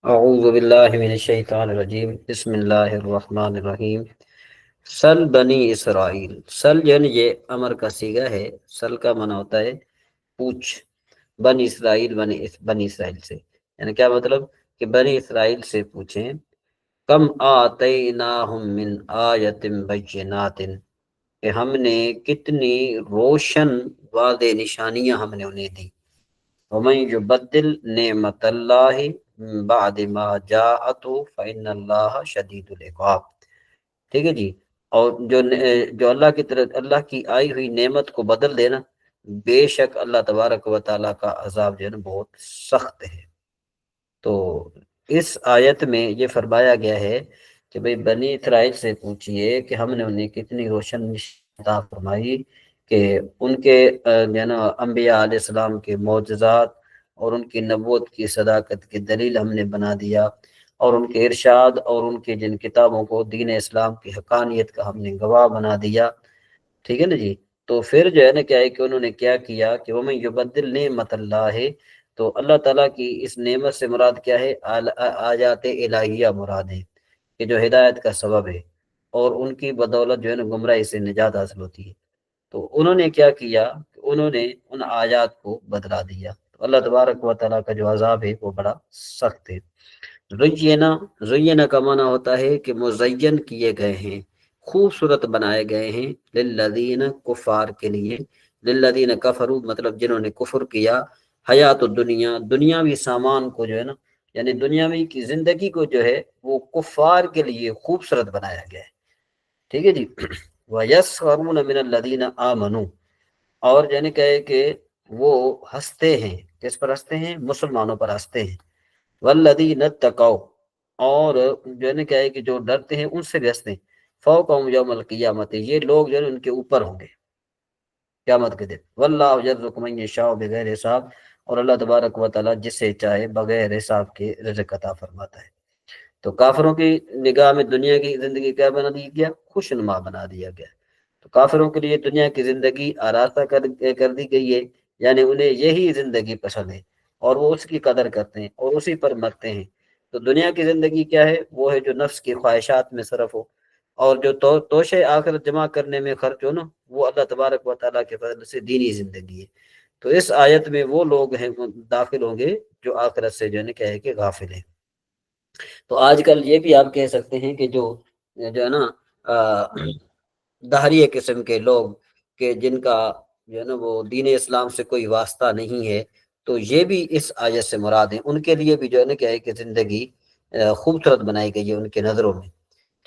اعوذ باللہ من الشیطان الرجیم، بسم اللہ الرحمن الرحیم۔ سل بنی اسرائیل، سل یعنی یہ امر کا صیغہ ہے۔ سل کا معنی ہوتا ہے پوچھ، بنی اسرائیل بنی اسرائیل سے، یعنی کیا مطلب کہ بنی اسرائیل سے پوچھیں، کم آتیناہم من آیت بینات، کہ ہم نے کتنی روشن واضح نشانیاں ہم نے انہیں دی۔ ومن یبدل نعمت اللہ من بعد ما جاءته فإن اللہ شدید العقاب۔ ٹھیک ہے جی۔ اور جو اللہ کی طرف اللہ کی آئی ہوئی نعمت کو بدل دینا، بے شک اللہ تبارک و تعالیٰ کا عذاب جو ہے نا بہت سخت ہے۔ تو اس آیت میں یہ فرمایا گیا ہے کہ بھئی بنی اسرائیل سے پوچھئے کہ ہم نے انہیں کتنی روشن نشانی عطا فرمائی کہ ان کے جو ہے نا انبیاء علیہ السلام کے معجزات اور ان کی نبوت کی صداقت کی دلیل ہم نے بنا دیا، اور ان کے ارشاد اور ان کے جن کتابوں کو دین اسلام کی حقانیت کا ہم نے گواہ بنا دیا۔ ٹھیک ہے نا جی۔ تو پھر جو ہے نا کیا ہے کہ انہوں نے کیا کیا کہ وَمَن يُبَدِّلْ نِعْمَتَ اللَّهِ، تو اللہ تعالیٰ کی اس نعمت سے مراد کیا ہے؟ آیات الہیہ مراد ہے، کہ جو ہدایت کا سبب ہے، اور ان کی بدولت جو ہے نا گمراہی سے نجات حاصل ہوتی ہے۔ تو انہوں نے کیا کیا کہ انہوں نے ان آیات کو بدلا دیا۔ تو اللہ تبارک و تعالیٰ کا جو عذاب ہے وہ بڑا سخت ہے۔ زینہ، زینہ کا معنی ہوتا ہے کہ مزین کیے گئے ہیں، خوبصورت بنائے گئے ہیں، للذین کفار کے لیے، للذین کفروا مطلب جنہوں نے کفر کیا، حیات الدنیا دنیاوی سامان کو جو ہے نا، یعنی دنیاوی کی زندگی کو جو ہے وہ کفار کے لیے خوبصورت بنایا گیا ہے۔ ٹھیک ہے جی۔ وَيَسْخَرُونَ مِنَ الَّذِينَ آمَنُوا، اور یعنی کہ وہ ہنستے ہیں، کس پر ہنستے ہیں؟ مسلمانوں پر ہنستے ہیں۔ وَالَّذِينَ اتَّقَوْا، اور جو ہے نا کیا ہے کہ جو ڈرتے ہیں ان سے بھی ہنستے ہیں۔ فَوْقَهُمْ يَوْمَ الْقِيَامَةِ، یہ لوگ جو ہے ان کے اوپر ہوں گے قیامت کے دن۔ وَاللَّهُ يَرْزُقُ مَن يَشَاءُ بِغَيْرِ حساب، اور اللہ تبارک و تعالیٰ جسے چاہے بغیر حساب کے رزق عطا فرماتا ہے۔ تو کافروں کی نگاہ میں دنیا کی زندگی کیا بنا دیا گیا؟ خوشنما بنا دیا گیا۔ تو کافروں کے لیے دنیا کی زندگی آراستہ کر دی گئی ہے، یعنی انہیں یہی زندگی پسند ہے اور وہ اس کی قدر کرتے ہیں اور اسی پر مرتے ہیں۔ تو دنیا کی زندگی کیا ہے؟ وہ ہے جو نفس کی خواہشات میں صرف ہو، اور جو توشے آخرت جمع کرنے میں خرچ ہو نا، وہ اللہ تبارک و تعالیٰ کے فضل سے دینی زندگی ہے۔ تو اس آیت میں وہ لوگ ہیں وہ داخل ہوں گے جو آخرت سے جو ہے نا کیا ہے کہ غافل ہیں۔ تو آج کل یہ بھی آپ کہہ سکتے ہیں کہ جو ہے نا دہریہ قسم کے لوگ کہ جن کا جو ہے نا وہ دین اسلام سے کوئی واسطہ نہیں ہے، تو یہ بھی اس آیت سے مراد ہیں۔ ان کے لیے بھی جو ہے نا کیا ہے کہ زندگی خوبصورت بنائی گئی ہے ان کے نظروں میں۔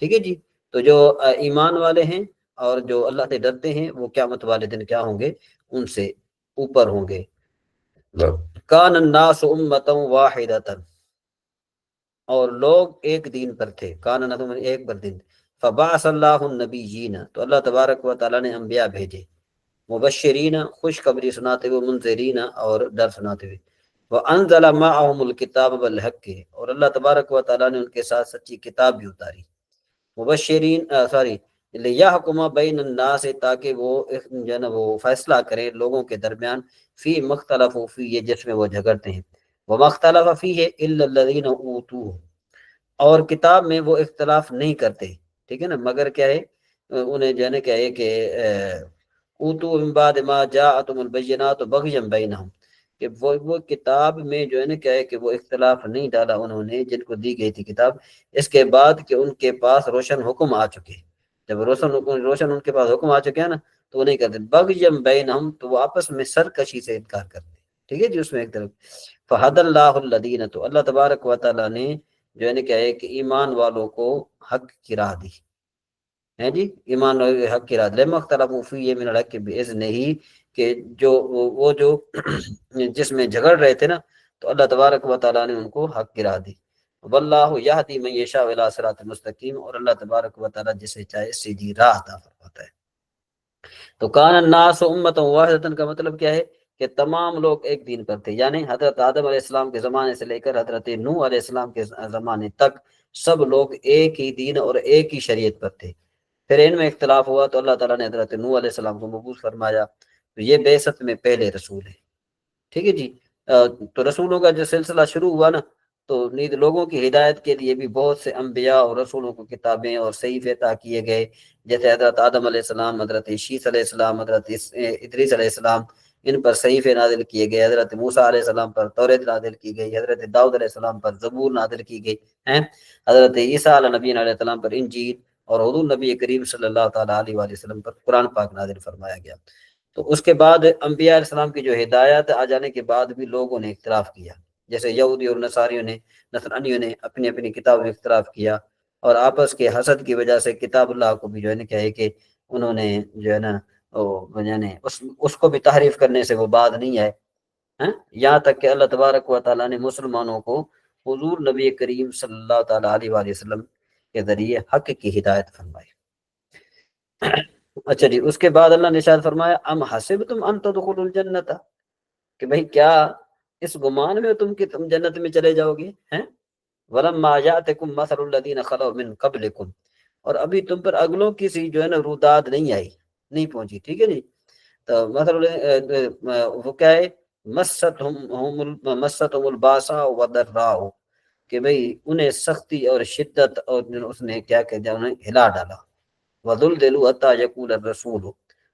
ٹھیک ہے جی۔ تو جو ایمان والے ہیں اور جو اللہ سے ڈرتے ہیں وہ قیامت والے دن کیا ہوں گے؟ ان سے اوپر ہوں گے۔ کان الناس امۃ واحدۃ، اور لوگ ایک دین پر تھے، کان نہ ایک پر دین، فبعث اللہ النبیین، تو اللہ تبارک و تعالیٰ نے انبیاء بھیجے، مبشرین خوشخبری سناتے ہوئے، منذرین اور ڈر سناتے ہوئے، وانزل معهم الکتاب بالحق، اور اللہ تبارک و تعالیٰ نے ان کے ساتھ سچی کتاب بھی اتاری، مبشرین لیحکم بین الناس، تاکہ وہ جو ہے نا وہ فیصلہ کرے لوگوں کے درمیان، فی مختلف فی جس میں وہ جھگڑتے ہیں، وما اختلف فیہ الا الذین اوتوہ، اور کتاب میں وہ اختلاف نہیں کرتے، ٹھیک ہے نا، مگر کیا ہے انہیں جو ہے نا کیا ہے کہ اوتو من بعد ما جاءتهم البینات بغیا بینہم، کہ وہ کتاب میں جو ہے نا کیا ہے کہ وہ اختلاف نہیں ڈالا انہوں نے جن کو دی گئی تھی کتاب، اس کے بعد کہ ان کے پاس روشن حکم آ چکے۔ جب روشن ان کے پاس حکم آ چکے ہیں نا تو وہ نہیں کرتے، بغیم بینہم، تو وہ آپس میں سرکشی سے انکار کرتے۔ ٹھیک ہے جی۔ اس میں ایک طرف فہد اللہ الذین، تو اللہ تبارک و تعالیٰ نے جو ہے نا کیا ہے کہ ایمان والوں کو حق کی راہ دی ہے جی، ایمان والوں کو حق کی راہ دی، لما اختلفوا فیہ من الحق باذنہ، کہ جو وہ جو جس میں جھگڑ رہے تھے نا، تو اللہ تبارک و تعالیٰ نے ان کو حق کی راہ دی۔ واللہ یہدی من یشاء الی صراط مستقیم، اور اللہ تبارک و تعالیٰ جسے چاہے سیدھی راہ عطا فرماتا ہے۔ تو کان الناس امۃ واحدۃ کا مطلب کیا ہے کہ تمام لوگ ایک دین پر تھے، یعنی حضرت آدم علیہ السلام کے زمانے سے لے کر حضرت نوح علیہ السلام کے زمانے تک سب لوگ ایک ہی دین اور ایک ہی شریعت پر تھے۔ پھر ان میں اختلاف ہوا تو اللہ تعالیٰ نے حضرت نوح علیہ السلام کو مبعوث فرمایا، تو یہ بعثت میں پہلے رسول ہے۔ ٹھیک ہے جی۔ تو رسولوں کا جو سلسلہ شروع ہوا نا، تو نیز لوگوں کی ہدایت کے لیے بھی بہت سے انبیاء اور رسولوں کو کتابیں اور صحیفے عطا کیے گئے، جیسے حضرت آدم علیہ السلام، حضرت شیس علیہ السلام، حضرت ادریس علیہ السلام، ان پر صحیفے نازل کیے گئے، حضرت موسیٰ علیہ السلام پر توریت نازل کی گئی، حضرت داؤد علیہ السلام پر زبور نازل کی گئی ہیں، حضرت عیسیٰ علیہ نبی علیہ السلام پر انجیل، اور حضور نبی کریم صلی اللہ تعالیٰ علیہ وآلہ وسلم پر قرآن پاک نازل فرمایا گیا۔ تو اس کے بعد انبیاء علیہ السلام کی جو ہدایت آ جانے کے بعد بھی لوگوں نے اختلاف کیا، جیسے یہودی اور نصرانیوں نے اپنی اپنی کتاب میں اختلاف کیا، اور آپس کے حسد کی وجہ سے کتاب اللہ کو بھی جو ہے نا کیا ہے کہ انہوں نے جو ہے نا یعنی اس کو بھی تحریف کرنے سے وہ بات نہیں آئے، یہاں تک کہ اللہ تبارک و تعالیٰ نے مسلمانوں کو حضور نبی کریم صلی اللہ تعالیٰ علیہ وآلہ وسلم کے ذریعے حق کی ہدایت فرمائی۔ اچھا جی، اس کے بعد اللہ نے ارشاد فرمایا ام حسبتم ان تدخلوا الجنت، کہ بھئی کیا اس گمان میں تم کہ تم جنت میں چلے جاؤ گے ہیں، ولما یاتکم مثل الذین خلوا من قبلکم، اور ابھی تم پر اگلوں کی سی جو ہے نا روداد نہیں آئی، نہیں پہنچی، ٹھیک ہے جی۔ تو مثلا وہ کیا ہے، مستهم الباساء والضراء، کہ بھئی انہیں سختی اور شدت اور اس نے کیا کہ انہیں ہلا ڈالا، وَذُلْزِلُوا حَتَّىٰ يَقُولَ الرَّسُولُ،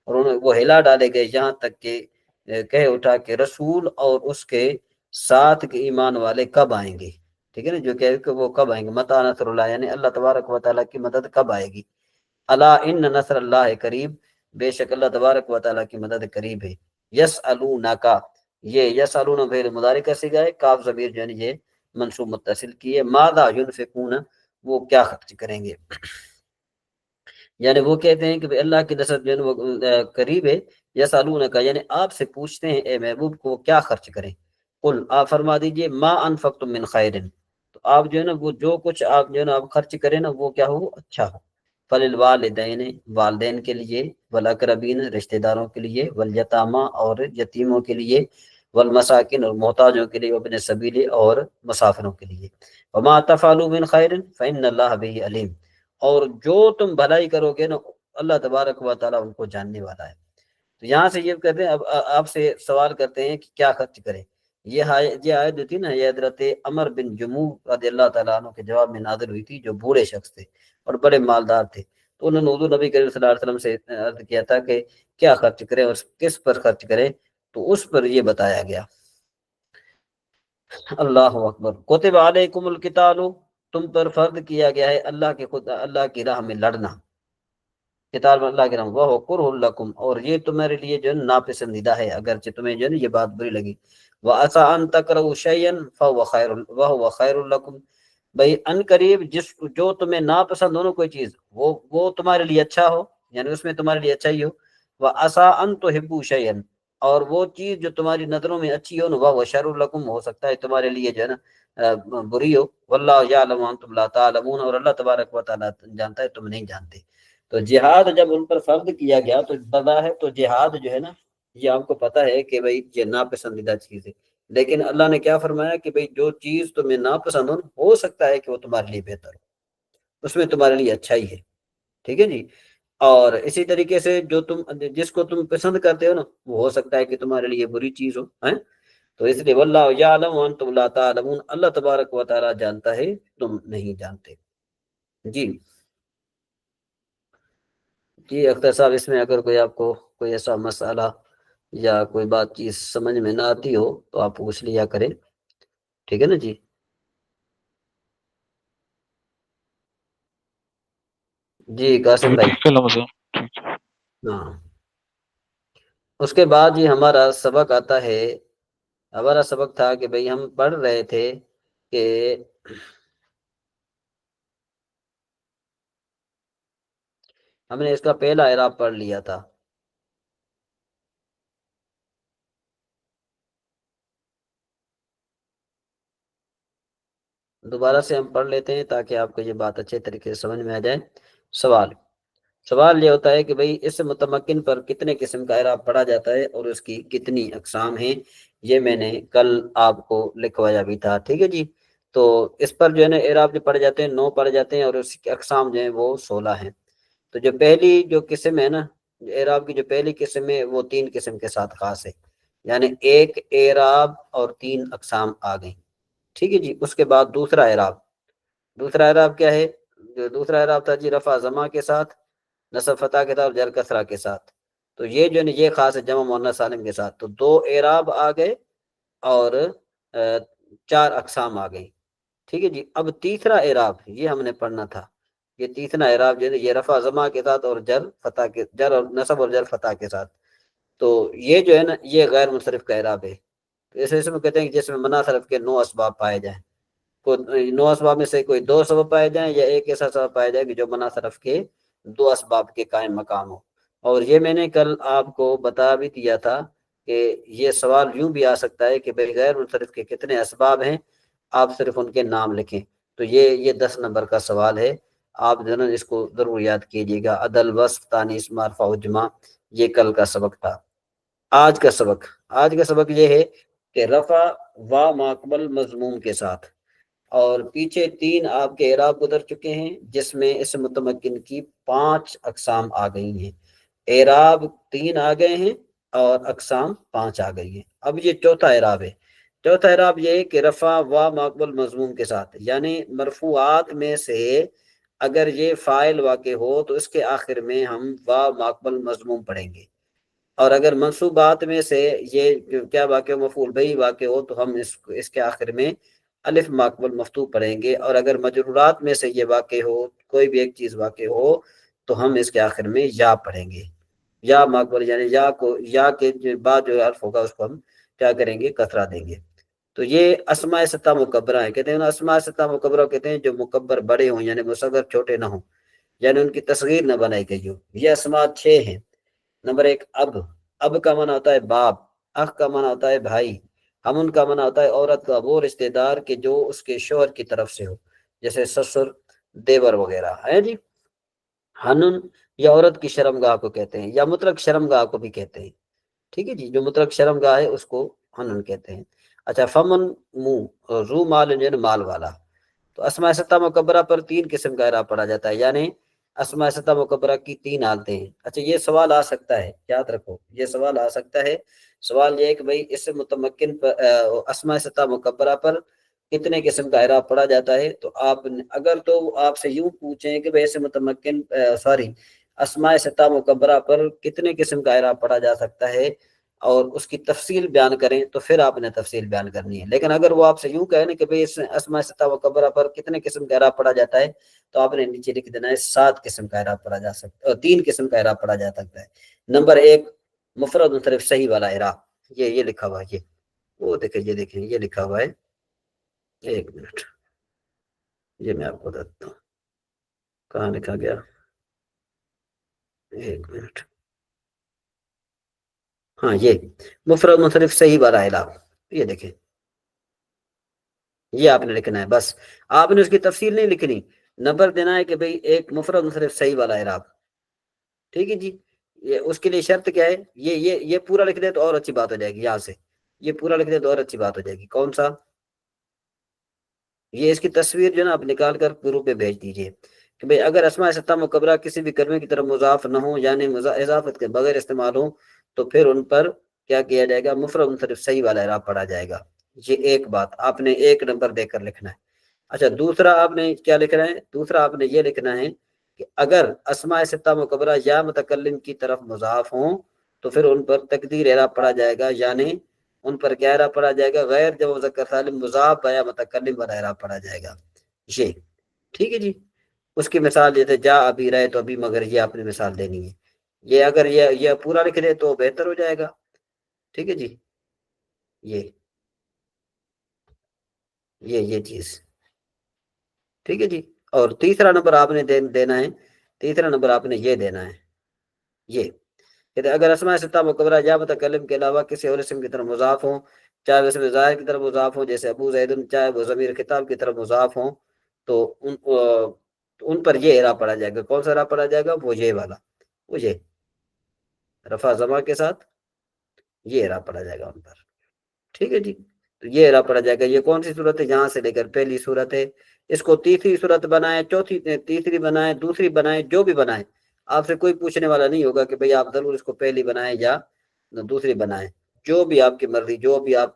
اور انہیں وہ ہلا ڈالے گئے یہاں تک کہ کہہ اٹھا کہ رسول اور اس کے ساتھ کے ایمان والے کب آئیں گے، ٹھیک ہے نا، جو کہ وہ کب آئیں گے، متى نصر اللہ، یعنی اللہ تبارک و تعالیٰ کی مدد کب آئے گی، الا ان نصر اللہ قریب، بے شک اللہ تبارک و تعالیٰ کی مدد قریب ہے، یسألونک، یہ یسألون فعل مضارع کا صیغہ ہے، کاف ضمیر جو ہے یہ منصوب متصل کی ہے، ماذا ینفقون، وہ کیا خرچ کریں گے، یعنی وہ کہتے ہیں کہ اللہ کی نصرت جو ہے وہ قریب ہے، یسألونک یعنی آپ سے پوچھتے ہیں اے محبوب کو کیا خرچ کریں، قل آپ فرما دیجئے ما انفقتم من خیر، تو آپ جو ہے نا وہ جو کچھ آپ جو ہے نا آپ خرچ کریں نا وہ کیا ہو، اچھا ہو، فللوالدین والدین کے لیے، والاقربین رشتہ داروں کے لیے، والیتاما اور یتیموں کے لیے، والمساکین اور محتاجوں کے لیے، وابن السبیل اور مسافروں کے لیے، وما تفعلوا من خیر فإن اللہ بہ علیم، اور جو تم بھلائی کرو گے نا اللہ تبارک و تعالیٰ ان کو جاننے والا ہے۔ تو یہاں سے یہ کہتے ہیں، اب آپ سے سوال کرتے ہیں کہ کیا خرچ کریں، یہ آیت جو تھی نا یہ حضرت عمر بن جموح رضی اللہ تعالیٰ عنہ کے جواب میں نازل ہوئی تھی، جو بوڑھے شخص تھے اور بڑے مالدار تھے، تو انہوں نے حضور نبی کریم صلی اللہ علیہ وسلم سے عرض کیا تھا کہ کیا خرچ کریں اور کس پر خرچ کریں، تو اس پر یہ بتایا گیا۔ اللہ اکبر، کتب علیکم القتال، تم پر فرض کیا گیا ہے اللہ کی راہ میں لڑنا، قتال اللہ کے راہ، وہ کرہ لکم، اور یہ تمہارے لیے جو ہے ناپسندیدہ ہے، اگرچہ تمہیں جو ہے یہ بات بری لگی، وعسیٰ ان تکرہوا شیئا فہو خیر لکم، بھئی ان قریب جو تمہیں ناپسند ہو نا کوئی چیز، وہ تمہارے لیے اچھا ہو، یعنی اس میں تمہارے لیے اچھا ہی ہو، وعسیٰ ان تحبوا شیئا، اور وہ چیز جو تمہاری نظروں میں اچھی ہو نا وہ شر لکم، ہو سکتا ہے تمہارے لیے جو ہے نا بری ہو، واللہ یعلم وانتم لا تعلمون، اور اللہ تبارک و تعالیٰ جانتا ہے تم نہیں جانتے۔ تو جہاد جب ان پر فرض کیا گیا تو بظاہر تو جہاد جو ہے نا یہ آپ کو پتہ ہے کہ بھئی یہ ناپسندیدہ چیز ہے، لیکن اللہ نے کیا فرمایا کہ بھئی جو چیز تمہیں ناپسند ہو سکتا ہے کہ وہ تمہارے لیے بہتر ہو، اس میں تمہارے لیے اچھا ہی ہے، ٹھیک ہے جی۔ اور اسی طریقے سے جس کو تم پسند کرتے ہو نا وہ ہو سکتا ہے کہ تمہارے لیے بری چیز ہو، تو اس لیے واللہ یعلم وانتم لا تعلمون، اللہ تبارک و تعالیٰ جانتا ہے تم نہیں جانتے۔ جی اختر صاحب، اس میں اگر کوئی آپ کو کوئی ایسا مسئلہ یا کوئی بات چیز سمجھ میں نہ آتی ہو تو آپ پوچھ لیا کریں، ٹھیک ہے نا جی۔ جی قاسم بھائی، ہاں، اس کے بعد یہ ہمارا سبق آتا ہے، ہمارا سبق تھا کہ بھئی ہم پڑھ رہے تھے کہ ہم نے اس کا پہلا اعراب پڑھ لیا تھا، دوبارہ سے ہم پڑھ لیتے ہیں تاکہ آپ کو یہ بات اچھے طریقے سے سمجھ میں آ جائے۔ سوال یہ ہوتا ہے کہ بھئی اس متمکن پر کتنے قسم کا اعراب پڑھا جاتا ہے اور اس کی کتنی اقسام ہیں، یہ میں نے کل آپ کو لکھوایا بھی تھا، ٹھیک ہے جی۔ تو اس پر جو ہے نا اعراب جو پڑھے جاتے ہیں 9 پڑھے جاتے ہیں، اور اس کی اقسام جو ہیں وہ 16 ہیں۔ تو جو پہلی جو قسم ہے نا، اعراب کی جو پہلی قسم ہے وہ 3 قسم کے ساتھ خاص ہے، یعنی ایک اعراب اور 3 اقسام آ گئیں، ٹھیک ہے جی. اس کے بعد دوسرا اعراب. دوسرا اعراب کیا ہے؟ دوسرا اعراب تھا جی رفع ضمہ کے ساتھ، نصب فتح کے ساتھ، جر کسرہ کے ساتھ. تو یہ جو ہے یہ خاص ہے جمع مؤنث سالم کے ساتھ. تو دو اعراب آ گئے اور چار اقسام آ گئی. ٹھیک ہے جی. اب تیسرا اعراب یہ ہم نے پڑھنا تھا. یہ تیسرا اعراب جو ہے یہ رفع ضمہ کے ساتھ اور جر فتح کے، جر اور نصب اور جر فتح کے ساتھ. تو یہ جو ہے نا یہ غیر منصرف کا اعراب ہے. اس میں کہتے ہیں کہ جس میں منع صرف کے 9 اسباب پائے جائیں. کوئی 9 اسباب میں سے کوئی 2 سبب پائے جائیں یا ایک ایسا سبب پایا جائے کہ جو منع صرف کے 2 اسباب کے قائم مقام ہو. اور یہ میں نے کل آپ کو بتا بھی دیا تھا کہ یہ سوال یوں بھی آ سکتا ہے کہ بھئی غیر منصرف کے کتنے اسباب ہیں، آپ صرف ان کے نام لکھیں. تو یہ 10 نمبر کا سوال ہے. آپ جو ہے نا اس کو ضرور یاد کیجیے گا. عدل، وصف، تانیث، معرفہ و جمع. یہ کل کا سبق تھا. آج کا سبق یہ ہے کہ رفع و ماقبل مضموم کے ساتھ. اور پیچھے 3 آپ کے اعراب گزر چکے ہیں جس میں اسم متمکن کی 5 اقسام آ گئی ہیں. اعراب 3 آ گئے ہیں اور اقسام 5 آ گئی ہیں. اب یہ چوتھا اعراب ہے. چوتھا اعراب یہ ہے کہ رفع و ماقبل مضموم کے ساتھ، یعنی مرفوعات میں سے اگر یہ فاعل واقع ہو تو اس کے آخر میں ہم و ماقبل مضموم پڑھیں گے. اور اگر منصوبات میں سے یہ کیا واقع ہو، مفعول بہی واقع ہو، تو ہم اس کے آخر میں الف ماقبل مفتوح پڑھیں گے. اور اگر مجرورات میں سے یہ واقع ہو، کوئی بھی ایک چیز واقع ہو، تو ہم اس کے آخر میں یا پڑھیں گے. یا ماقبل یعنی یا کے بعد جو حرف ہوگا اس کو ہم کیا کریں گے، کسرہ دیں گے. تو یہ اسماء ستہ مکبرہ ہیں. کہتے ہیں اسماء ستہ مکبرہ کہتے ہیں جو مکبر بڑے ہوں، یعنی مصغر چھوٹے نہ ہوں، یعنی ان کی تصغیر نہ بنائی گئی ہو. یہ اسماء 6 ہیں. نمبر 1 اب کا معنی ہوتا ہے باپ. اخ کا معنی ہوتا ہے بھائی. ہمن کا معنی ہوتا ہے عورت کا وہ رشتہ دار کہ جو اس کے شوہر کی طرف سے ہو، جیسے سسر، دیور وغیرہ ہے جی. ہنن یا عورت کی شرمگاہ کو کہتے ہیں، یا مطلق شرمگاہ کو بھی کہتے ہیں. ٹھیک ہے جی. جو مطلق شرمگاہ ہے اس کو ہنن کہتے ہیں. اچھا. فمن منہ رو مال مال والا. تو اسماء ستہ مکبرہ پر 3 قسم کا اعراب پڑھا جاتا ہے، یعنی اسماء ستہ مکبرہ کی 3 حالتیں ہیں. اچھا. یہ سوال آ سکتا ہے، یاد رکھو یہ سوال آ سکتا ہے. سوال یہ ہے کہ بھئی اس متمکن پر اسماء ستہ مکبرہ پر کتنے قسم کا اعراب پڑھا جاتا ہے. تو اگر تو آپ سے یوں پوچھیں کہ بھئی اس متمکن اسماء ستہ مکبرہ پر کتنے قسم کا اعراب پڑھا جا سکتا ہے اور اس کی تفصیل بیان کریں، تو پھر آپ نے تفصیل بیان کرنی ہے. لیکن اگر وہ آپ سے یوں کہیں کہ بھئی اس اسماء ستہ مکبرہ پر کتنے قسم کا اعراب پڑھا جاتا ہے، تو آپ نے نیچے لکھ دینا ہے 7 قسم کا اعراب پڑھا جا سکتا ہے، 3 قسم کا اعراب پڑھا جا سکتا ہے. نمبر 1 مفرد منصرف صحیح والا اعراب. یہ لکھا ہوا ہے. وہ دیکھیں یہ لکھا ہوا ہے. ایک منٹ، یہ میں آپ کو بتاتا ہوں کہاں لکھا گیا. ایک منٹ. ہاں، یہ مفرد منصرف صحیح والا اعراب. یہ دیکھیں یہ آپ نے لکھنا ہے. بس آپ نے اس کی تفصیل نہیں لکھنی، نمبر دینا ہے کہ بھئی ایک مفرد منصرف صحیح والا اعراب. ٹھیک ہے جی. یہ اس کے لیے شرط کیا ہے، یہ پورا لکھ دے تو اور اچھی بات ہو جائے گی. یہاں سے یہ پورا لکھ دے تو اور اچھی بات ہو جائے گی. کون سا؟ یہ اس کی تصویر جو ہے نا آپ نکال کر گروپ پہ بھیج دیجئے کہ بھئی اگر اسماء ستہ مکبرہ کسی بھی کلمے کی طرف مضاف نہ ہو، یعنی اضافت کے بغیر استعمال ہو، تو پھر ان پر کیا کیا جائے گا، مفرد منصرف صحیح والا اعراب پڑھا جائے گا. یہ ایک بات آپ نے 1 نمبر دے کر لکھنا ہے. اچھا. دوسرا آپ نے کیا لکھنا ہے؟ دوسرا آپ نے یہ لکھنا ہے کہ اگر اسماء ستہ مکبرہ یا متکلم کی طرف مضاف ہوں تو پھر ان پر تقدیر اعراب پڑھا جائے گا، یعنی ان پر کیا اعراب پڑھا جائے گا، غیر جمع مذکر سالم مضاف یا متکلم والا اعراب پڑھا جائے گا. یہ ٹھیک ہے جی. اس کی مثال جیسے جا ابھی رہے تو ابھی مگر، یہ آپ نے مثال دینی ہے. یہ اگر یہ پورا لکھ دے تو بہتر ہو جائے گا. ٹھیک ہے جی. یہ چیز ٹھیک ہے جی. اور تیسرا نمبر آپ نے دینا ہے. تیسرا نمبر آپ نے یہ دینا ہے. یہ کہتے اگر اسماء ستہ مکبرہ یا متکلم کے علاوہ کسی اور اسم کی طرف مضاف ہوں، چاہے وہ اسم ظاہر کی طرف مضاف ہوں جیسے ابو زید، چاہے وہ ضمیر خطاب کی طرف مضاف ہوں، تو ان پر یہ اعراب پڑھا جائے گا. کون سا اعراب پڑھا جائے گا؟ وہ یہ والا، وہ یہ رفع ضمہ کے ساتھ یہ اعراب پڑھا جائے گا ان پر. ٹھیک ہے جی. تو یہ اعراب پڑھا جائے گا. یہ کون سی صورت ہے؟ یہاں سے لے کر پہلی صورت ہے. اس کو تیسری صورت بنائیں، تیسری بنائیں، دوسری بنائیں، جو بھی بنائیں، آپ سے کوئی پوچھنے والا نہیں ہوگا کہ بھئی آپ ضرور اس کو پہلی بنائیں یا دوسری بنائیں. جو بھی آپ کی مرضی، جو بھی آپ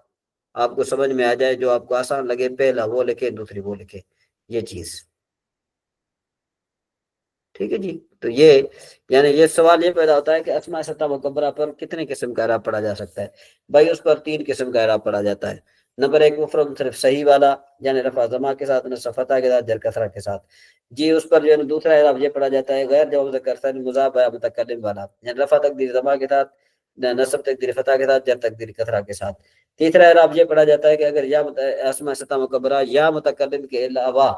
آپ کو سمجھ میں آ جائے، جو آپ کو آسان لگے پہلا وہ لکھے، دوسری وہ لکھے، یہ چیز ٹھیک ہے جی۔ تو یہ یعنی یہ سوال یہ پیدا ہوتا ہے کہ اسماء ستہ مکبرہ پر کتنے قسم کا اعراب پڑھا جا سکتا ہے؟ بھائی اس پر 3 قسم کا اعراب پڑھا جاتا ہے۔ نمبر 1 مفرد صرف صحیح والا، یعنی رفع ضمہ کے ساتھ، نصب فتح کے ساتھ، جر کسرہ کے ساتھ جی۔ اس پر جو ہے دوسرا اعراب یہ پڑھا جاتا ہے غیر جمع مذکر ثانی مضاف یا متکلم والا، یعنی رفع تقدیر ضمہ کے ساتھ، نصب تقدیر فتح کے ساتھ، جر تقدیر کسرہ کے ساتھ۔ تیسرا اعراب یہ پڑھا جاتا ہے کہ اگر یا اسماء ستہ مکبرہ یا متکلم کے علاوہ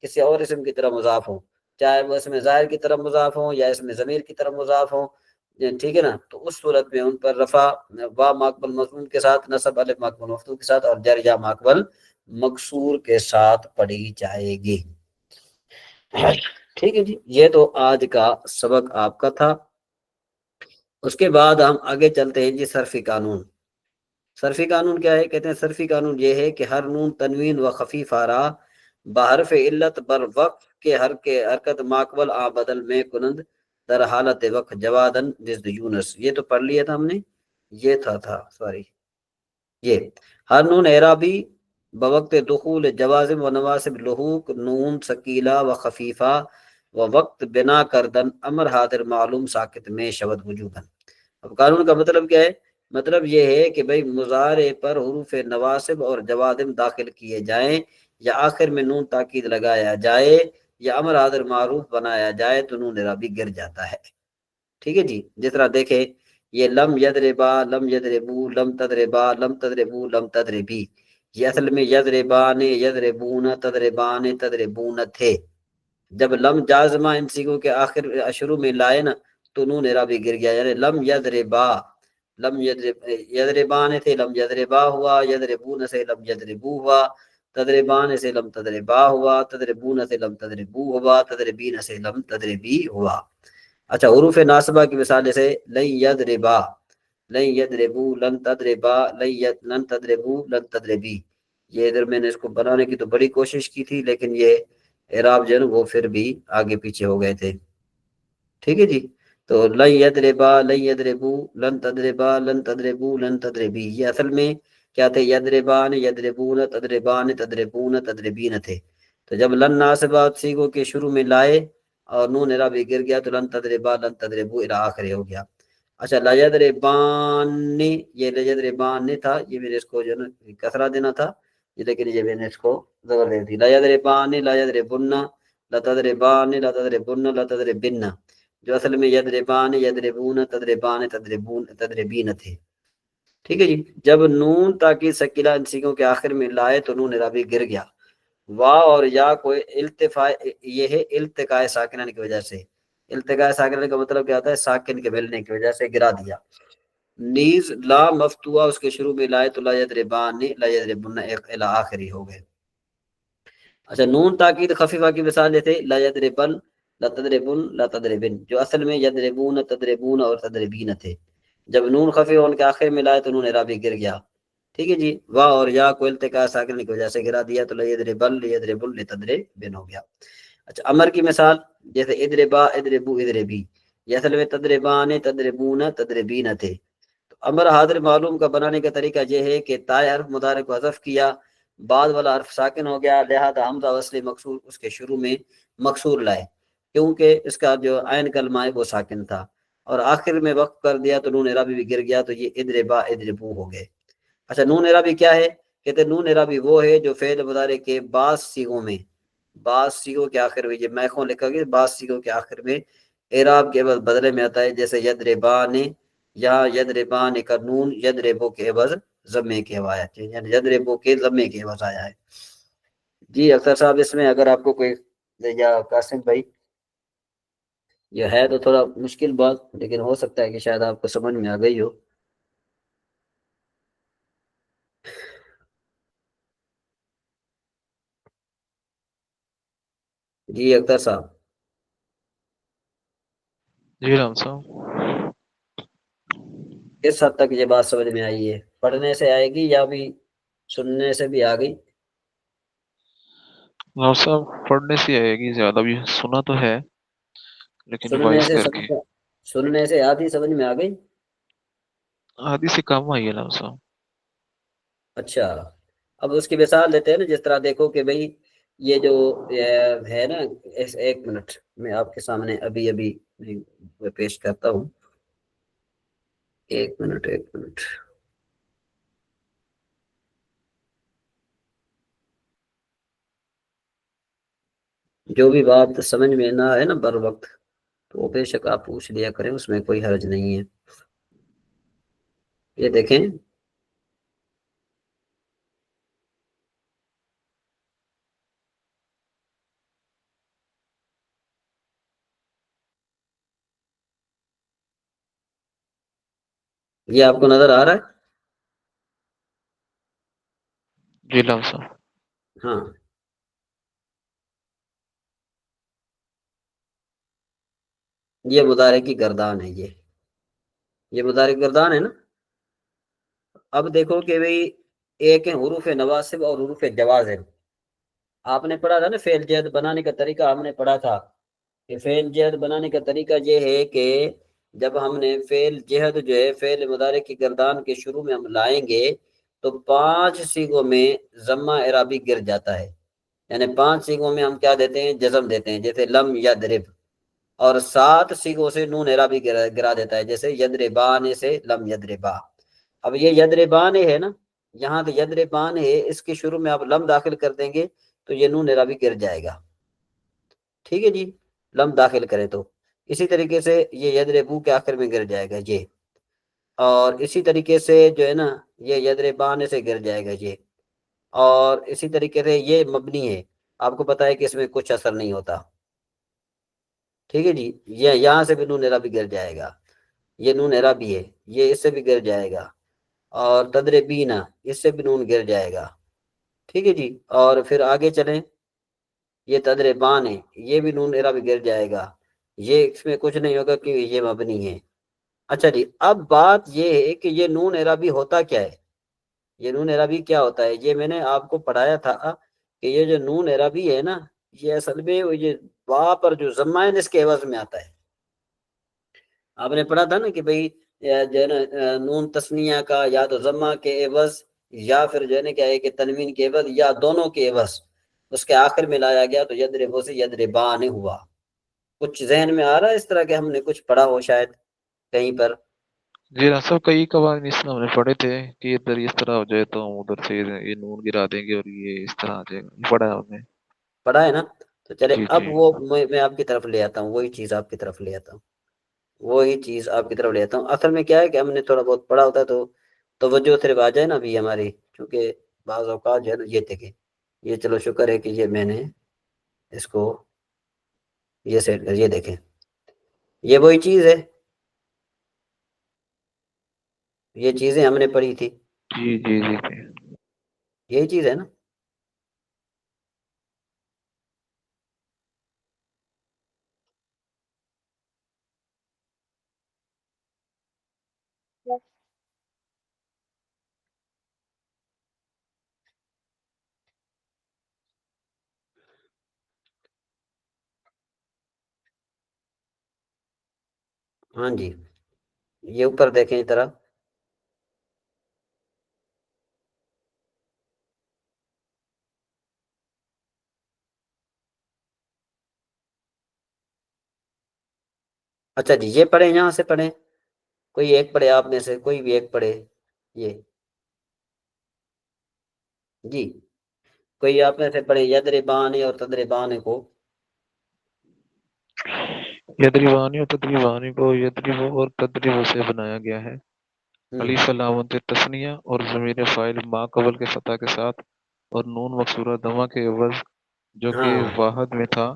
کسی اور اسم کی طرف مضاف ہوں، چاہے وہ اس میں ظاہر کی طرف مضاف ہوں یا اس میں ضمیر کی طرف مضاف ہوں، ٹھیک ہے نا، تو اس صورت میں ان پر رفع وا ماقبل مضمون کے ساتھ، نصب الف ماقبل مفتوح کے ساتھ، اور جر یا ماقبل مکسور کے ساتھ پڑھی جائے گی۔ ٹھیک ہے جی، یہ تو آج کا سبق آپ کا تھا۔ اس کے بعد ہم آگے چلتے ہیں جی صرفی قانون۔ صرفی قانون کیا ہے؟ کہتے ہیں صرفی قانون یہ ہے کہ ہر نون تنوین و خفیف آرا بحرف علت بر وقف کے حرکت ماقبل آ بدل میں کنند در حالت وقت جوادن جزد یونس، یہ تو پڑھ لیا تھا ہم نے، یہ تھا سوری، یہ ہر نون اعرابی بوقت دخول جوازم و نواسب لحوق نون ثقیلہ و خفیفہ و وقت بنا کردن امر حاضر معلوم ساکت میں شود وجوبن۔ اب قانون کا مطلب کیا ہے؟ مطلب یہ ہے کہ بھئی مضارع پر حروف نواسب اور جوازم داخل کیے جائیں، یا آخر میں نون تاکید لگایا جائے، یا امر حاضر معروف بنایا جائے تو نون اعرابی گر جاتا ہے۔ ٹھیک ہے جی، جس طرح دیکھیں یہ لم یضربا، لم یضربو، لم تضربا، لم تضربو، لم تضربی، یہ اصل میں یضربان، یضربون، تضربان، تضربون تھے۔ جب لم جازمہ ان سیگوں کے آخر شروع میں لائے نا تو نون اعرابی گر گیا، یعنی لم یضربا، لم یضربان تھے، لم یضربا ہوا، یضربون سے لم یضربو ہوا، تضربان سے لم تضربا ہوا، تضربون سے لم تضربو ہوا، تضربین سے لم تضربی ہوا۔ اچھا، حروف ناصبہ کی مثال جیسے لن یضربا، لن یضربو، لن تضربا، لن تضربو، لن تضربی، یہ ادھر میں نے اس کو بنانے کی تو بڑی کوشش کی تھی، لیکن یہ اعراب جو ہے وہ پھر بھی آگے پیچھے ہو گئے تھے۔ ٹھیک ہے جی، تو لن یضربا، لن یضربو، لن تضربا، لن تضربو، لن تضربی، یہ اصل میں کیا تھے؟ یضربان، یضربون، تضربان، تضربون، تضربین تھے۔ تو جب لن ناصبہ سیگوں کے شروع میں لائے اور نون اعرابی گر گیا تو لن تضربا، لن تضربو الی آخر ہو گیا۔ اچھا، لا یضربان، یہ لا یضربان تھا، یہ میرے اس کو جو نا کسرہ دینا تھا، لیکن یہ میں نے اس کو زبر دے دی۔ لا یضربان، لا یضربن، لا تضربان، لا تضربن، لا تضربن، جو اصل میں یضربان، یضربون، تضربان، تضربون، تضربین تھے۔ ٹھیک ہے جی، جب نون تاکید ثقیلہ ان سیگوں کے آخر میں لائے تو نون اعرابی گر گیا۔ وا اور یا کوئی التفاع، یہ ہے التقاء ساکنین کی وجہ سے۔ التقاء ساکنین کا مطلب کیا ہوتا ہے؟ ساکن کے ملنے کی وجہ سے گرا دیا۔ نیز لا مفتوحہ اس کے شروع میں لائے تو لا یضربان، لا یضربن الی آخری ہو گئے۔ اچھا، نون تاکید خفیفہ کی مثال تھے لا یضربن، لا تضربن، لا تضربن، جو اصل میں یضربون، تضربون اور تضربین تھے۔ جب نون خفیف ان کے آخر میں لائے تو نون اعرابی گر گیا۔ ٹھیک ہے جی، وا اور یا کو التقاء ساکن کی وجہ سے گرا دیا تو لیضربن، لیضربن، لتضربن ہو گیا۔ اچھا، امر کی مثال جیسے اضربا، اضربو، اضربی، یہ اصل میں تضربان، تضربون، تضربین تھے۔ تو امر حاضر معلوم کا بنانے کا طریقہ یہ ہے کہ تائے حرف مضارع کو حذف کیا، بعد والا حرف ساکن ہو گیا، لہذا حمزہ وصل مکسور اس کے شروع میں مکسور لائے، کیونکہ اس کا جو عین کلمہ ہے وہ ساکن تھا، اور آخر میں وقف کر دیا تو نون اعرابی بھی گر گیا، تو یہ اضربا، اضربو ہو گئے۔ اچھا، نون اعرابی کیا ہے؟ کہتے ہیں نون اعرابی وہ ہے جو فعل مضارع کے بعض سیغوں میں، بعض سیغوں کے آخر میں، یہ میخوں لکھا گیا، بعض سیغوں کے آخر میں اعراب کے عوض بدلے میں آتا ہے، جیسے یضربان، یا یضربان کا نون یضربو کے عوض ضمے کے آیا ہے، یعنی یضربو کے ضمے کے عوض آیا ہے۔ جی اختر صاحب، اس میں اگر آپ کو کوئی، یا قاسم بھائی، یہ ہے تو تھوڑا مشکل بات، لیکن ہو سکتا ہے کہ شاید آپ کو سمجھ میں آ گئی ہو۔ جی اختر صاحب، جی رام صاحب، کس حد تک یہ بات سمجھ میں آئی ہے؟ پڑھنے سے آئے گی یا بھی سننے سے بھی آ گئی؟ رام صاحب پڑھنے سے آئے گی، زیادہ بھی سنا تو ہے لیکن سننے ریوائز سے کر کے۔ سمجھ، سننے سے آدھی سمجھ میں آ گئی؟ آدھی سے کم آئی ہے رام صاحب۔ اچھا، اب اس کی مثال دیتے ہیں نا، جس طرح دیکھو کہ بھئی یہ جو ہے نا، ایک منٹ میں آپ کے سامنے ابھی ابھی پیش کرتا ہوں، ایک منٹ ایک منٹ. جو بھی بات سمجھ میں نہ آئے نا بر وقت، تو وہ بے شک آپ پوچھ لیا کریں، اس میں کوئی حرج نہیں ہے. یہ دیکھیں، یہ آپ کو نظر آ رہا ہے؟ جی لمسا. ہاں، یہ مضارع کی گردان ہے، یہ مضارع کی گردان ہے نا. اب دیکھو کہ بھئی ایک ہے حروف نواسب اور حروف جوازم. آپ نے پڑھا تھا نا فعل جہد بنانے کا طریقہ، ہم نے پڑھا تھا کہ فعل جہد بنانے کا طریقہ یہ ہے کہ جب ہم نے فعل جہد جو ہے فعل مضارع کی گردان کے شروع میں ہم لائیں گے تو 5 صیغوں میں ضمہ اعرابی گر جاتا ہے. یعنی 5 صیغوں میں ہم کیا دیتے ہیں؟ جزم دیتے ہیں، جیسے لم یضرب. اور 7 صیغوں سے نون اعرابی گرا دیتا ہے، جیسے یضربان سے لم یضربا. اب یہ یضربان ہے نا، یہاں تو یضربان ہے، اس کے شروع میں آپ لم داخل کر دیں گے تو یہ نون اعرابی گر جائے گا. ٹھیک ہے جی، لم داخل کریں تو. اسی طریقے سے یہ یضربو کے آخر میں گر جائے گا یہ. اور اسی طریقے سے جو ہے نا یہ یضربان سے گر جائے گا یہ. اور اسی طریقے سے یہ مبنی ہے، آپ کو پتا ہے کہ اس میں کچھ اثر نہیں ہوتا. ٹھیک ہے جی، یہ یہاں سے بھی نون اعرابی گر جائے گا، یہ نون اعرابی ہے، یہ اس سے بھی گر جائے گا. اور تدربینا، اس سے بھی نون گر جائے گا. ٹھیک ہے جی، اور پھر آگے چلیں، یہ تدربان ہے، یہ بھی نون اعرابی گر جائے گا، یہ اس میں کچھ نہیں ہوگا کہ یہ مبنی ہے. اچھا جی، اب بات یہ ہے کہ یہ نون اعرابی ہوتا کیا ہے؟ یہ نون اعرابی کیا ہوتا ہے؟ یہ میں نے آپ کو پڑھایا تھا کہ یہ جو نون اعرابی ہے نا، یہ اصل میں یہ با پر جو ضمہ ہے اس کے عوض میں آتا ہے. آپ نے پڑھا تھا نا کہ بھئی جو ہے نا نون تسنیہ کا یا تو ضمہ کے عوض یا پھر جو ہے نا کیا ہے کہ تنوین کے عوض یا دونوں کے عوض اس کے آخر میں لایا گیا تو یضربو سے یضربان ہوا. کچھ ذہن میں آ رہا ہے اس طرح کہ ہم نے کچھ پڑھا ہو شاید کہیں پر؟ جی سب کئی قواعد اس میں ہم نے پڑھے تھے کہ ادھر اس طرح ہو جائے تو ہم ادھر سے یہ نون گرا دیں گے اور یہ اس طرح آ جائے گا، یہ پڑھا ہے ہم نے. پڑھا ہے نا؟ تو چلے جی اب جی. وہ میں آپ کی طرف لے آتا ہوں، وہی چیز آپ کی طرف لے آتا ہوں، وہی چیز آپ کی طرف لے آتا ہوں. اصل میں کیا ہے کہ ہم نے تھوڑا بہت پڑھا ہوتا ہے تو توجہ صرف آ جائے نا ابھی ہماری، کیونکہ بعض اوقات جو ہے نا یہ دیکھیں، یہ چلو شکر ہے کہ یہ میں نے اس کو یہ سیٹ کر، یہ دیکھیں یہ وہی چیز ہے، یہ چیزیں ہم نے پڑھی تھی، جی جی جی جی. یہی چیز ہے نا. ہاں جی، یہ اوپر دیکھیں اس طرح. اچھا جی، یہ پڑھیں، یہاں سے پڑھیں، کوئی ایک پڑھے آپ میں سے، کوئی بھی ایک پڑھے. یہ جی، کوئی آپ میں سے پڑھے یضربان اور تضربان کو. یدریوانی اور تدریوانی کو یدریو اور تدریو سے بنایا گیا ہے. ہوں، الف علامت تثنیہ اور ضمیر فاعل ما قبل کے فتح کے ساتھ اور نون مکسورہ دمہ کے عوض جو کہ ہاں واحد میں تھا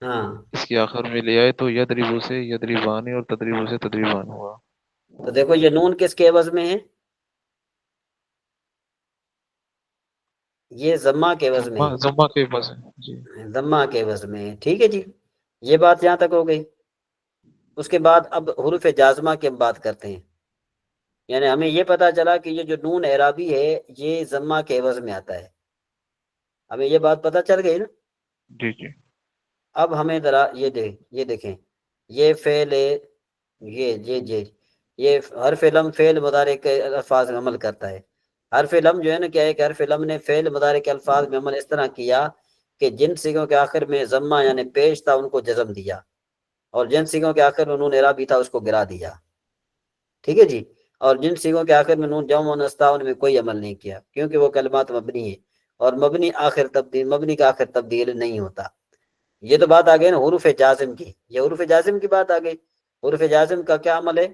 ہاں. اس کے آخر میں لے آئے تو یدریبو سے یدریبانی اور تدریبو سے تدریبان ہوا. تو دیکھو یہ نون کس کے عوض میں ہے؟ یہ ضمہ کے عوض میں ضمہ کے بس ہے. جی. ہے، ضمہ کے عوض میں ہے. ٹھیک ہے جی، یہ بات یہاں تک ہو گئی. اس کے بعد اب حروف جازمہ کی ہم بات کرتے ہیں. یعنی ہمیں یہ پتا چلا کہ یہ جو نون اعرابی ہے یہ ضمہ کے عوض میں آتا ہے. ہمیں یہ بات پتا چل گئی نا. جی جی. اب ہمیں ذرا یہ دیکھیں، یہ فعل یہ حرف لم فعل مضارع کے الفاظ میں عمل کرتا ہے. حرف لم جو ہے نا کیا ہے کہ حرف لم نے فعل مضارع کے الفاظ میں عمل اس طرح کیا کہ جن سیغوں کے آخر میں ضمہ یعنی پیش تھا ان کو جزم دیا، اور جن سیغوں کے آخر میں نون اعرابی تھا اس کو گرا دیا، ٹھیک ہے جی، اور جن سیغوں کے آخر میں نون جمع مؤنث تھا ان میں کوئی عمل نہیں کیا، کیونکہ وہ کلمات مبنی ہیں، اور مبنی کا آخر تبدیل نہیں ہوتا۔ یہ تو بات آ گئی نا حروف جازم کی، یہ حروف جازم کی بات آ گئی۔ حروف جازم کا کیا عمل ہے؟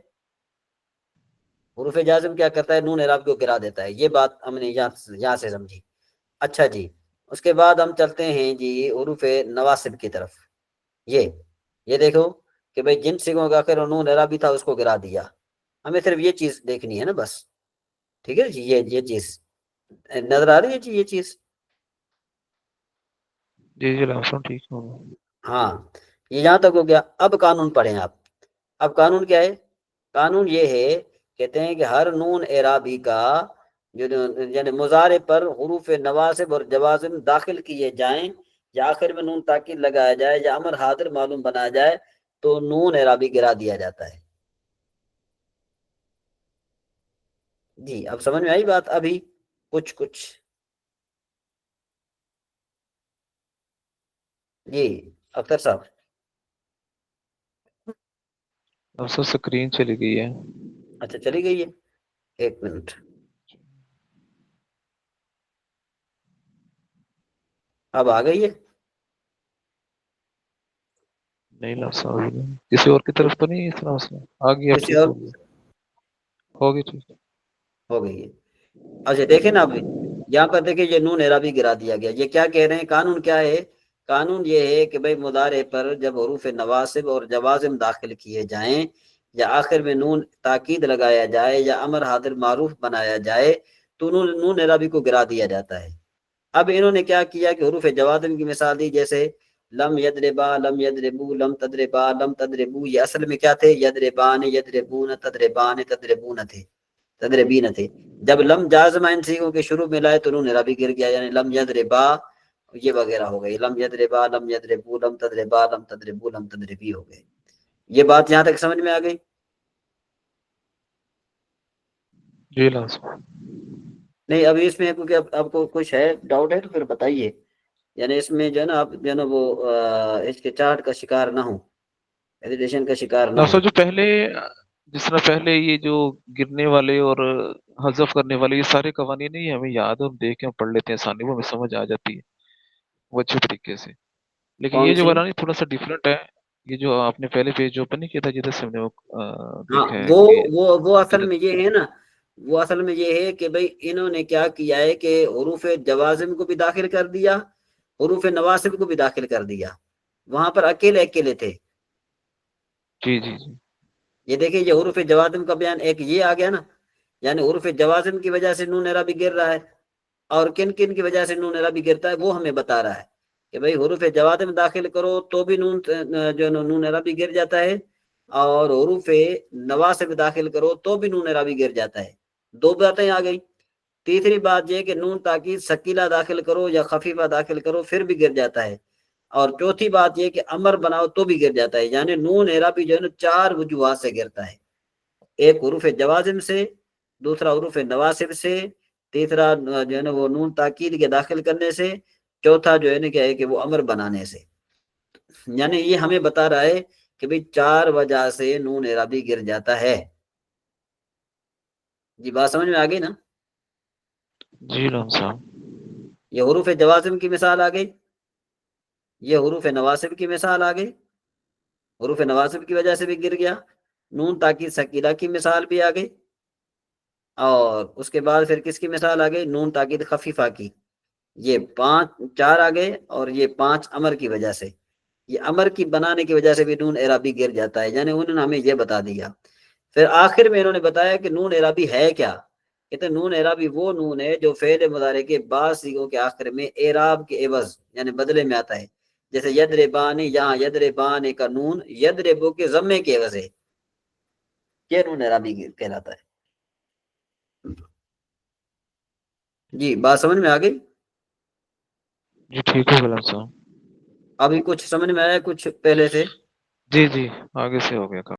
حروف جازم کیا کرتا ہے؟ نون اعراب کو گرا دیتا ہے، یہ بات ہم نے یہاں سے سمجھی۔ اچھا جی، اس کے بعد ہم چلتے ہیں جی حروف نواسب کی طرف۔ یہ دیکھو کہ بھئی جن سیغوں کا آخر نون اعرابی تھا اس کو گرا دیا، ہمیں صرف یہ چیز دیکھنی ہے نا بس، ٹھیک ہے جی، یہ چیز نظر آ رہی ہے جی، یہ چیز؟ جی جی لمسم ٹھیک ہوں۔ ہاں، یہ یہاں تک ہو گیا۔ اب قانون پڑھیں آپ۔ اب قانون کیا ہے؟ قانون یہ ہے، کہتے ہیں کہ ہر نون اعرابی کا یعنی مضارع پر حروف نواسب اور جوازم داخل کیے جائیں، یا آخر میں نون تاکید لگایا جائے، یا امر حاضر معلوم بنایا جائے تو نون اعرابی گرا دیا جاتا ہے۔ جی اب سمجھ میں آئی بات؟ ابھی کچھ جی اختر صاحب؟ اب سب سکرین چلی گئی ہے۔ اچھا چلی گئی ہے، ایک منٹ، اب آ گئی ہے؟ نہیں لمسم کسی اور کی طرف تو نہیں اس طرح مسئلہ آ گیا، اب کسی ٹھیک اور ہو گیا، ہو گئی ٹھیک۔ ہو گئی ہے؟ اچھا دیکھیں نا، اب یہاں پر دیکھیں یہ نون اعرابی گرا دیا گیا۔ یہ کیا کہہ رہے ہیں؟ قانون کیا ہے؟ قانون یہ ہے کہ بھئی مضارع پر جب حروف نواسب اور جوازم داخل کیے جائیں، یا آخر میں نون تاکید لگایا جائے، یا امر حاضر معروف بنایا جائے تو نون اعرابی کو گرا دیا جاتا ہے۔ اب انہوں نے کیا کیا کہ حروف جوازم کی مثال دی، جیسے لم یدربا، لم یدربو، لم تدربا، لم تدربو، یہ اصل میں کیا تھے؟ یدربان، یدربون، تدربان، تدربون تھے، تدربین تھے۔ جب لم جازمہ ان سیغوں کے شروع میں لائے تو نون اعرابی گر گیا، یعنی لم یدربا یہ وغیرہ ہو گئی، لم یدربا، لم یدربو، لم تدربا، لم تدربو، لم تدربی ہو گئے۔ یہ بات یہاں تک سمجھ میں آ گئی؟ جی لمسم نہیں ابھی اس میں کیونکہ آپ کو کچھ ہے ڈاؤٹ ہے تو پھر بتائیے، یعنی اس میں جو ہے نا آپ جو ہے نا وہ اس کے چارٹ کا شکار نہ ہو، ایجوکیشن کا شکار نہ ہو۔ لمسم جو پہلے جس طرح پہلے یہ جو گرنے والے اور حذف کرنے والے یہ سارے قوانین نہیں ہمیں یاد ہے، ہم دیکھ کے ہم پڑھ لیتے ہیں آسانی، وہ ہمیں سمجھ آ جاتی ہے وہ اچھے طریقے سے، لیکن کون یہ جو سی؟ بنانی تھوڑا سا ڈفرینٹ ہے۔ یہ جو آپ نے پہلے پیج اوپن نہیں کیا تھا جدھر سے ہم نے وہ ہاں دیکھا ہے وہ کہ وہ وہ اصل جدھر میں یہ ہے نا، وہ اصل میں یہ ہے کہ بھئی انہوں نے کیا کیا ہے کہ حروف جوازم کو بھی داخل کر دیا، حروف نواسب کو بھی داخل کر دیا، وہاں پر اکیلے تھے۔ جی جی جی یہ دیکھیں یہ حروف جوازم کا بیان ایک یہ آ گیا نا، یعنی حروف جوازم کی وجہ سے نون اعرابی گر رہا ہے، اور کن کن کی وجہ سے نون اعرابی گرتا ہے وہ ہمیں بتا رہا ہے کہ بھئی حروف جوازم داخل کرو تو بھی نون اعرابی گر جاتا ہے، اور حروف نواسب داخل کرو تو بھی نون اعرابی گر جاتا ہے۔ دو باتیں آ گئی۔ تیسری بات یہ کہ نون تاکید ثقیلہ داخل کرو یا خفیفہ داخل کرو پھر بھی گر جاتا ہے، اور چوتھی بات یہ کہ امر بناؤ تو بھی گر جاتا ہے، یعنی نون اعرابی جو ہے نا 4 وجوہات سے گرتا ہے، ایک حروف جوازم سے، دوسرا حروف نواسب سے، تیسرا جو ہے نا وہ نون تاکید کے داخل کرنے سے، چوتھا جو ہے نا کیا ہے کہ وہ امر بنانے سے۔ یعنی یہ ہمیں بتا رہا ہے کہ بھئی 4 وجہ سے نون اعرابی گر جاتا ہے۔ جی بات سمجھ میں آ گئی نا؟ جی لمسم یہ حروف جوازم کی مثال آ گئی، یہ حروف نواسب کی مثال آ گئی، حروف نواسب کی وجہ سے بھی گر گیا، نون تاکید ثقیلہ کی مثال بھی آ گئی، اور اس کے بعد پھر کس کی مثال آ گئی؟ نون تاکید خفیفہ کی۔ یہ 4 آ گئے، اور یہ 5 امر کی وجہ سے، یہ امر کی بنانے کی وجہ سے بھی نون اعرابی گر جاتا ہے، یعنی انہوں نے ہمیں یہ بتا دیا۔ پھر آخر میں انہوں نے بتایا کہ نون اعرابی ہے کیا؟ کہتے ہیں نون اعرابی وہ نون ہے جو فعل مضارع کے بعض صیغوں کے آخر میں اعراب کے عوض یعنی بدلے میں آتا ہے، جیسے یدربان، یہاں یدربان کا نون یدربو کے ضمے کے عوض ہے، یہ نون اعرابی کہلاتا ہے۔ جی بات سمجھ میں آ گئی؟ جی ٹھیک ہو گیا لمسم ابھی کچھ سمجھ میں آیا کچھ پہلے سے؟ جی جی آگے سے ہو گیا کام۔